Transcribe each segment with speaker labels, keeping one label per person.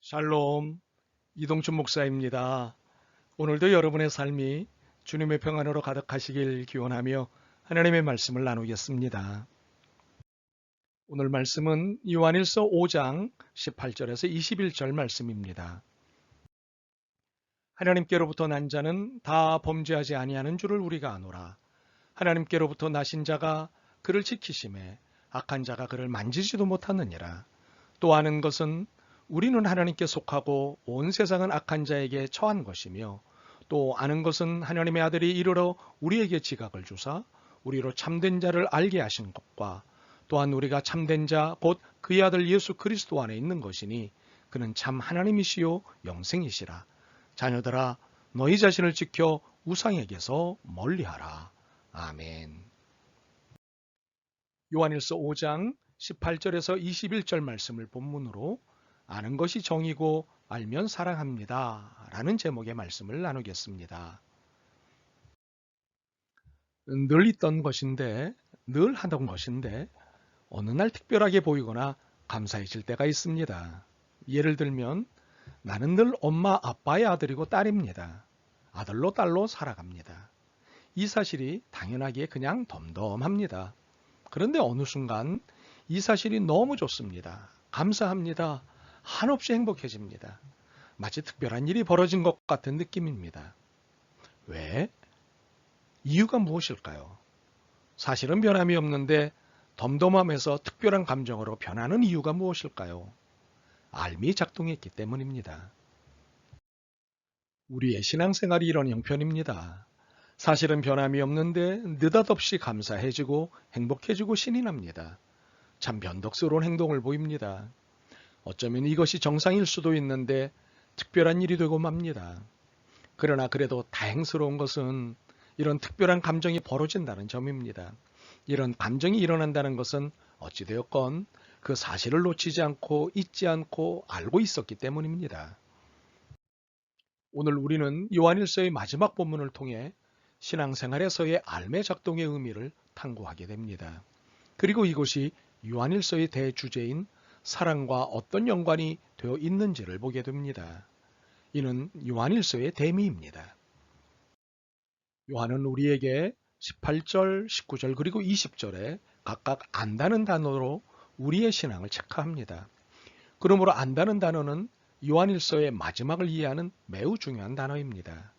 Speaker 1: 샬롬, 이동춘 목사입니다. 오늘도 여러분의 삶이 주님의 평안으로 가득하시길 기원하며 하나님의 말씀을 나누겠습니다. 오늘 말씀은 요한일서 5장 18절에서 21절 말씀입니다. 하나님께로부터 난 자는 다 범죄하지 아니하는 줄을 우리가 아노라. 하나님께로부터 나신 자가 그를 지키심에 악한 자가 그를 만지지도 못하느니라. 또 아는 것은 우리는 하나님께 속하고 온 세상은 악한 자에게 처한 것이며 또 아는 것은 하나님의 아들이 이르러 우리에게 지각을 주사 우리로 참된 자를 알게 하신 것과 또한 우리가 참된 자 곧 그의 아들 예수 그리스도 안에 있는 것이니 그는 참 하나님이시요 영생이시라. 자녀들아 너희 자신을 지켜 우상에게서 멀리하라. 아멘. 요한일서 5장 18절에서 21절 말씀을 본문으로 아는 것이 정이고 알면 사랑합니다 라는 제목의 말씀을 나누겠습니다. 늘 있던 것인데 늘 하던 것인데 어느 날 특별하게 보이거나 감사해질 때가 있습니다. 예를 들면 나는 늘 엄마 아빠의 아들이고 딸입니다. 아들로 딸로 살아갑니다. 이 사실이 당연하게 그냥 덤덤합니다. 그런데 어느 순간 이 사실이 너무 좋습니다. 감사합니다. 한없이 행복해집니다. 마치 특별한 일이 벌어진 것 같은 느낌입니다. 왜? 이유가 무엇일까요? 사실은 변함이 없는데 덤덤함에서 특별한 감정으로 변하는 이유가 무엇일까요? 알미 작동했기 때문입니다. 우리의 신앙생활이 이런 형편입니다. 사실은 변함이 없는데 느닷없이 감사해지고 행복해지고 신이 납니다. 참 변덕스러운 행동을 보입니다. 어쩌면 이것이 정상일 수도 있는데 특별한 일이 되고 맙니다. 그러나 그래도 다행스러운 것은 이런 특별한 감정이 벌어진다는 점입니다. 이런 감정이 일어난다는 것은 어찌되었건 그 사실을 놓치지 않고 잊지 않고 알고 있었기 때문입니다. 오늘 우리는 요한일서의 마지막 본문을 통해 신앙생활에서의 알매 작동의 의미를 탐구하게 됩니다. 그리고 이것이 요한일서의 대주제인 사랑과 어떤 연관이 되어 있는지를 보게 됩니다. 이는 요한일서의 대미입니다. 요한은 우리에게 18절, 19절 그리고 20절에 각각 안다는 단어로 우리의 신앙을 체크합니다. 그러므로 안다는 단어는 요한일서의 마지막을 이해하는 매우 중요한 단어입니다.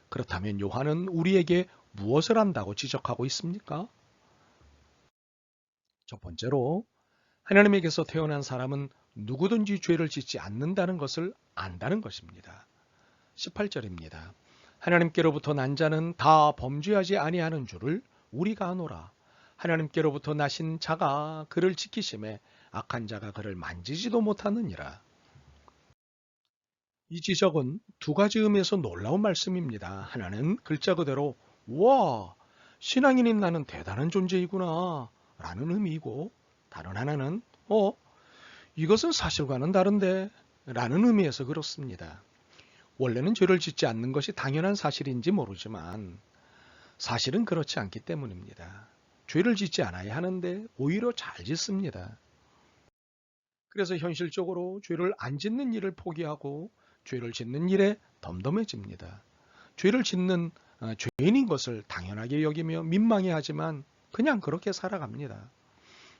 Speaker 1: 그렇다면 요한은 우리에게 무엇을 안다고 지적하고 있습니까? 첫 번째로 하나님에게서 태어난 사람은 누구든지 죄를 짓지 않는다는 것을 안다는 것입니다. 18절입니다. 하나님께로부터 난 자는 다 범죄하지 아니하는 줄을 우리가 아노라. 하나님께로부터 나신 자가 그를 지키심에 악한 자가 그를 만지지도 못하느니라. 이 지적은 두 가지 의미에서 놀라운 말씀입니다. 하나는 글자 그대로 와, 신앙인인 나는 대단한 존재이구나 라는 의미이고, 다른 하나는 이것은 사실과는 다른데 라는 의미에서 그렇습니다. 원래는 죄를 짓지 않는 것이 당연한 사실인지 모르지만 사실은 그렇지 않기 때문입니다. 죄를 짓지 않아야 하는데 오히려 잘 짓습니다. 그래서 현실적으로 죄를 안 짓는 일을 포기하고 죄를 짓는 일에 덤덤해집니다. 죄를 짓는 죄인인 것을 당연하게 여기며 민망해하지만 그냥 그렇게 살아갑니다.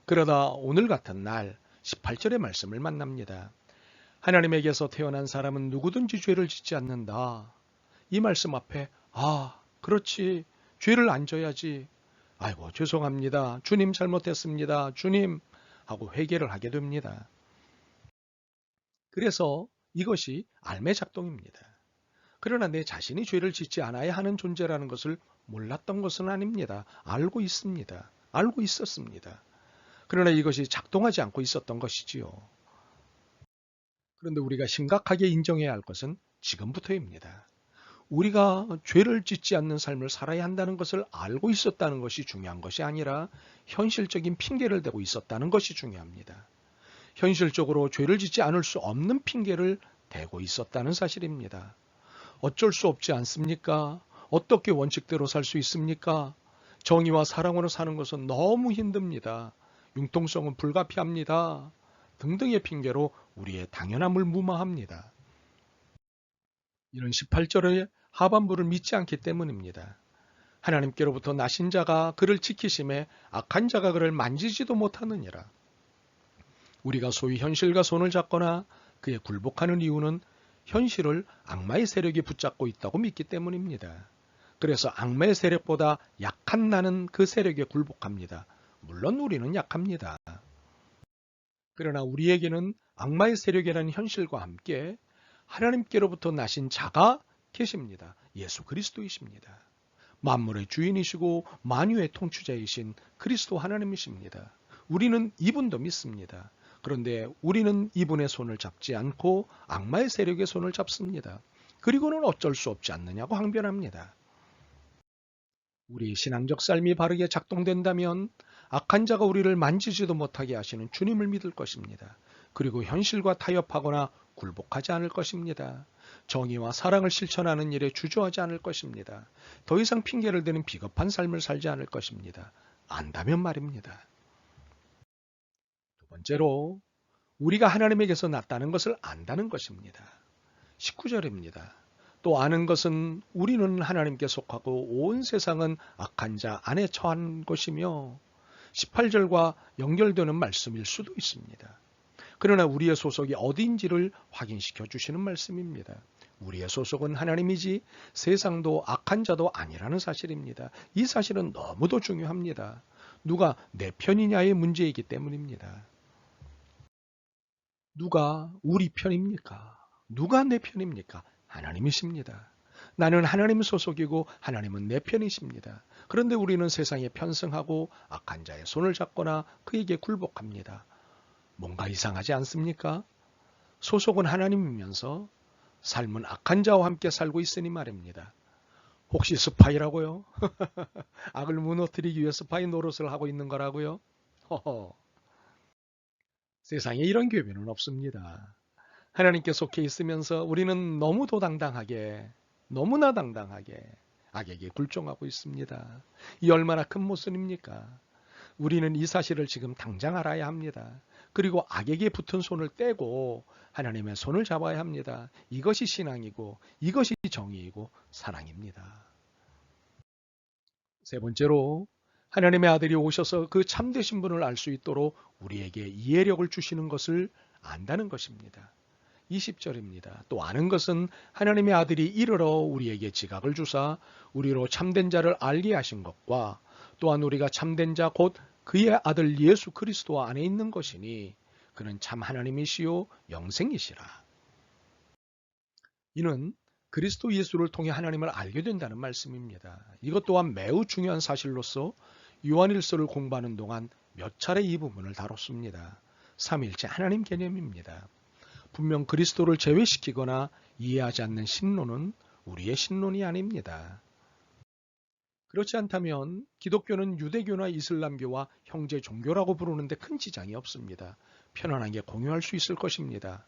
Speaker 1: 그러다 오늘 같은 날 18절의 말씀을 만납니다. 하나님에게서 태어난 사람은 누구든지 죄를 짓지 않는다. 이 말씀 앞에 그렇지. 죄를 안 져야지. 아이고 죄송합니다. 주님 잘못했습니다. 주님 하고 회개를 하게 됩니다. 그래서 이것이 알매 작동입니다. 그러나 내 자신이 죄를 짓지 않아야 하는 존재라는 것을 몰랐던 것은 아닙니다. 알고 있습니다. 알고 있었습니다. 그러나 이것이 작동하지 않고 있었던 것이지요. 그런데 우리가 심각하게 인정해야 할 것은 지금부터입니다. 우리가 죄를 짓지 않는 삶을 살아야 한다는 것을 알고 있었다는 것이 중요한 것이 아니라 현실적인 핑계를 대고 있었다는 것이 중요합니다. 현실적으로 죄를 짓지 않을 수 없는 핑계를 대고 있었다는 사실입니다. 어쩔 수 없지 않습니까? 어떻게 원칙대로 살 수 있습니까? 정의와 사랑으로 사는 것은 너무 힘듭니다. 융통성은 불가피합니다. 등등의 핑계로 우리의 당연함을 무마합니다. 이런 18절의 하반부를 믿지 않기 때문입니다. 하나님께로부터 나신 자가 그를 지키심에 악한 자가 그를 만지지도 못하느니라. 우리가 소위 현실과 손을 잡거나 그에 굴복하는 이유는 현실을 악마의 세력이 붙잡고 있다고 믿기 때문입니다. 그래서 악마의 세력보다 약한 나는 그 세력에 굴복합니다. 물론 우리는 약합니다. 그러나 우리에게는 악마의 세력이라는 현실과 함께 하나님께로부터 나신 자가 계십니다. 예수 그리스도이십니다. 만물의 주인이시고 만유의 통치자이신 그리스도 하나님이십니다. 우리는 이분도 믿습니다. 그런데 우리는 이분의 손을 잡지 않고 악마의 세력의 손을 잡습니다. 그리고는 어쩔 수 없지 않느냐고 항변합니다. 우리 신앙적 삶이 바르게 작동된다면 악한 자가 우리를 만지지도 못하게 하시는 주님을 믿을 것입니다. 그리고 현실과 타협하거나 굴복하지 않을 것입니다. 정의와 사랑을 실천하는 일에 주저하지 않을 것입니다. 더 이상 핑계를 대는 비겁한 삶을 살지 않을 것입니다. 안다면 말입니다. 두 번째로 우리가 하나님에게서 났다는 것을 안다는 것입니다. 19절입니다. 또 아는 것은 우리는 하나님께 속하고 온 세상은 악한 자 안에 처한 것이며 18절과 연결되는 말씀일 수도 있습니다. 그러나 우리의 소속이 어디인지를 확인시켜 주시는 말씀입니다. 우리의 소속은 하나님이지 세상도 악한 자도 아니라는 사실입니다. 이 사실은 너무도 중요합니다. 누가 내 편이냐의 문제이기 때문입니다. 누가 우리 편입니까? 누가 내 편입니까? 하나님이십니다. 나는 하나님 소속이고 하나님은 내 편이십니다. 그런데 우리는 세상에 편승하고 악한 자의 손을 잡거나 그에게 굴복합니다. 뭔가 이상하지 않습니까? 소속은 하나님이면서 삶은 악한 자와 함께 살고 있으니 말입니다. 혹시 스파이라고요? 악을 무너뜨리기 위해 스파이 노릇을 하고 있는 거라고요? 허허. 세상에 이런 괴변은 없습니다. 하나님께 속해 있으면서 우리는 너무도 당당하게, 너무나 당당하게 악에게 굴종하고 있습니다. 이 얼마나 큰 모순입니까? 우리는 이 사실을 지금 당장 알아야 합니다. 그리고 악에게 붙은 손을 떼고 하나님의 손을 잡아야 합니다. 이것이 신앙이고 이것이 정의이고 사랑입니다. 세 번째로 하나님의 아들이 오셔서 그 참되신 분을 알 수 있도록 우리에게 이해력을 주시는 것을 안다는 것입니다. 20절입니다. 또 아는 것은 하나님의 아들이 이르러 우리에게 지각을 주사 우리로 참된 자를 알게 하신 것과 또한 우리가 참된 자 곧 그의 아들 예수 그리스도 안에 있는 것이니 그는 참 하나님이시요 영생이시라. 이는 그리스도 예수를 통해 하나님을 알게 된다는 말씀입니다. 이것 또한 매우 중요한 사실로서 요한일서를 공부하는 동안 몇 차례 이 부분을 다뤘습니다. 삼위일체 하나님 개념입니다. 분명 그리스도를 제외시키거나 이해하지 않는 신론은 우리의 신론이 아닙니다. 그렇지 않다면 기독교는 유대교나 이슬람교와 형제 종교라고 부르는데 큰 지장이 없습니다. 편안하게 공유할 수 있을 것입니다.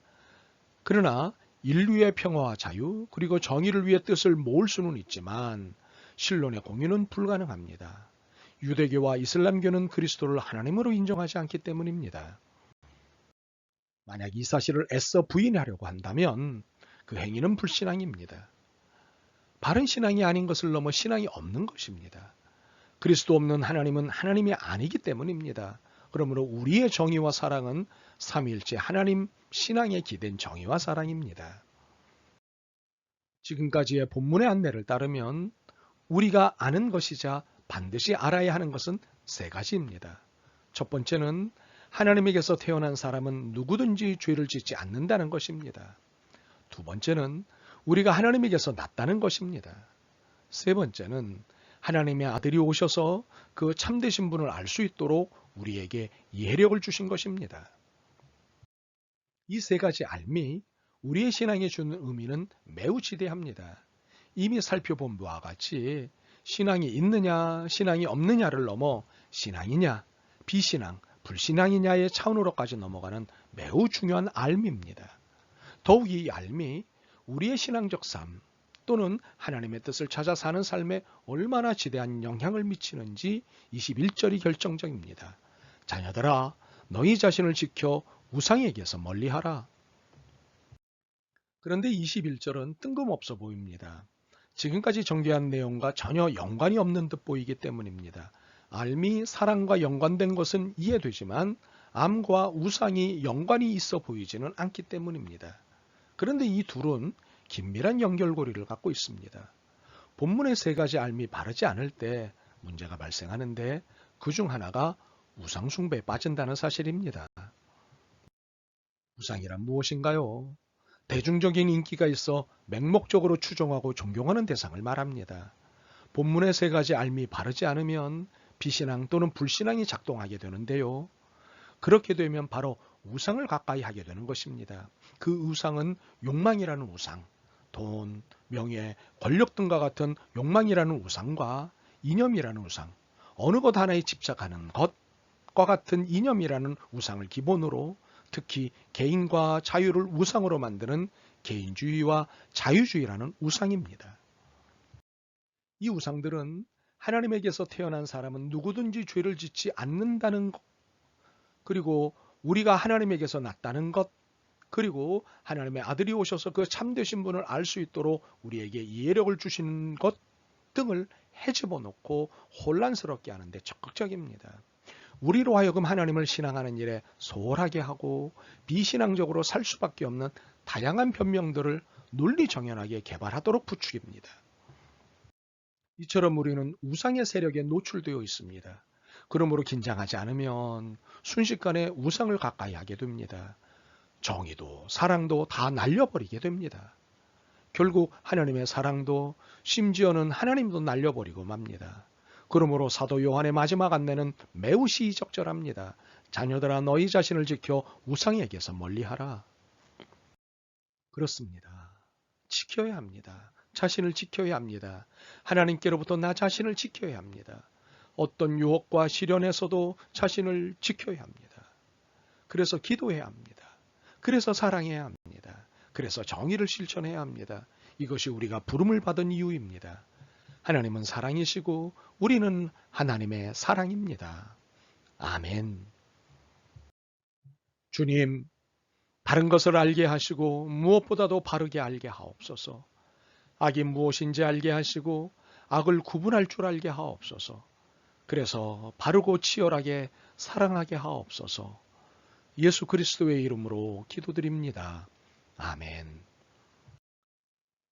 Speaker 1: 그러나 인류의 평화와 자유 그리고 정의를 위해 뜻을 모을 수는 있지만 신론의 공유는 불가능합니다. 유대교와 이슬람교는 그리스도를 하나님으로 인정하지 않기 때문입니다. 만약 이 사실을 애써 부인하려고 한다면 그 행위는 불신앙입니다. 바른 신앙이 아닌 것을 넘어 신앙이 없는 것입니다. 그리스도 없는 하나님은 하나님이 아니기 때문입니다. 그러므로 우리의 정의와 사랑은 삼위일체 하나님 신앙에 기댄 정의와 사랑입니다. 지금까지의 본문의 안내를 따르면 우리가 아는 것이자 반드시 알아야 하는 것은 세 가지입니다. 첫 번째는 하나님에게서 태어난 사람은 누구든지 죄를 짓지 않는다는 것입니다. 두 번째는 우리가 하나님에게서 났다는 것입니다. 세 번째는 하나님의 아들이 오셔서 그 참되신 분을 알 수 있도록 우리에게 이해력을 주신 것입니다. 이 세 가지 알미, 우리의 신앙에 주는 의미는 매우 지대합니다. 이미 살펴본 바와 같이 신앙이 있느냐, 신앙이 없느냐를 넘어 신앙이냐, 비신앙, 불신앙이냐의 차원으로까지 넘어가는 매우 중요한 알미입니다. 더욱 이 알미, 우리의 신앙적 삶 또는 하나님의 뜻을 찾아 사는 삶에 얼마나 지대한 영향을 미치는지 21절이 결정적입니다. 자녀들아, 너희 자신을 지켜 우상에게서 멀리하라. 그런데 21절은 뜬금없어 보입니다. 지금까지 전개한 내용과 전혀 연관이 없는 듯 보이기 때문입니다. 알미, 사랑과 연관된 것은 이해되지만 암과 우상이 연관이 있어 보이지는 않기 때문입니다. 그런데 이 둘은 긴밀한 연결고리를 갖고 있습니다. 본문의 세 가지 알미 바르지 않을 때 문제가 발생하는데 그 중 하나가 우상 숭배에 빠진다는 사실입니다. 우상이란 무엇인가요? 대중적인 인기가 있어 맹목적으로 추종하고 존경하는 대상을 말합니다. 본문의 세 가지 알미 바르지 않으면 비신앙 또는 불신앙이 작동하게 되는데요. 그렇게 되면 바로 우상을 가까이 하게 되는 것입니다. 그 우상은 욕망이라는 우상, 돈, 명예, 권력 등과 같은 욕망이라는 우상과 이념이라는 우상, 어느 것 하나에 집착하는 것과 같은 이념이라는 우상을 기본으로 특히 개인과 자유를 우상으로 만드는 개인주의와 자유주의라는 우상입니다. 이 우상들은 하나님에게서 태어난 사람은 누구든지 죄를 짓지 않는다는 것, 그리고 우리가 하나님에게서 났다는 것, 그리고 하나님의 아들이 오셔서 그 참되신 분을 알 수 있도록 우리에게 이해력을 주시는 것 등을 헤집어 놓고 혼란스럽게 하는데 적극적입니다. 우리로 하여금 하나님을 신앙하는 일에 소홀하게 하고 비신앙적으로 살 수밖에 없는 다양한 변명들을 논리정연하게 개발하도록 부추깁니다. 이처럼 우리는 우상의 세력에 노출되어 있습니다. 그러므로 긴장하지 않으면 순식간에 우상을 가까이 하게 됩니다. 정의도 사랑도 다 날려버리게 됩니다. 결국 하나님의 사랑도 심지어는 하나님도 날려버리고 맙니다. 그러므로 사도 요한의 마지막 안내는 매우 시의적절합니다. 자녀들아 너희 자신을 지켜 우상에게서 멀리하라. 그렇습니다. 지켜야 합니다. 자신을 지켜야 합니다. 하나님께로부터 나 자신을 지켜야 합니다. 어떤 유혹과 시련에서도 자신을 지켜야 합니다. 그래서 기도해야 합니다. 그래서 사랑해야 합니다. 그래서 정의를 실천해야 합니다. 이것이 우리가 부름을 받은 이유입니다. 하나님은 사랑이시고 우리는 하나님의 사랑입니다. 아멘. 주님, 바른 것을 알게 하시고 무엇보다도 바르게 알게 하옵소서. 악이 무엇인지 알게 하시고 악을 구분할 줄 알게 하옵소서. 그래서 바르고 치열하게 사랑하게 하옵소서. 예수 그리스도의 이름으로 기도드립니다. 아멘.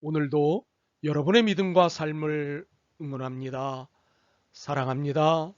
Speaker 1: 오늘도 여러분의 믿음과 삶을 응원합니다. 사랑합니다.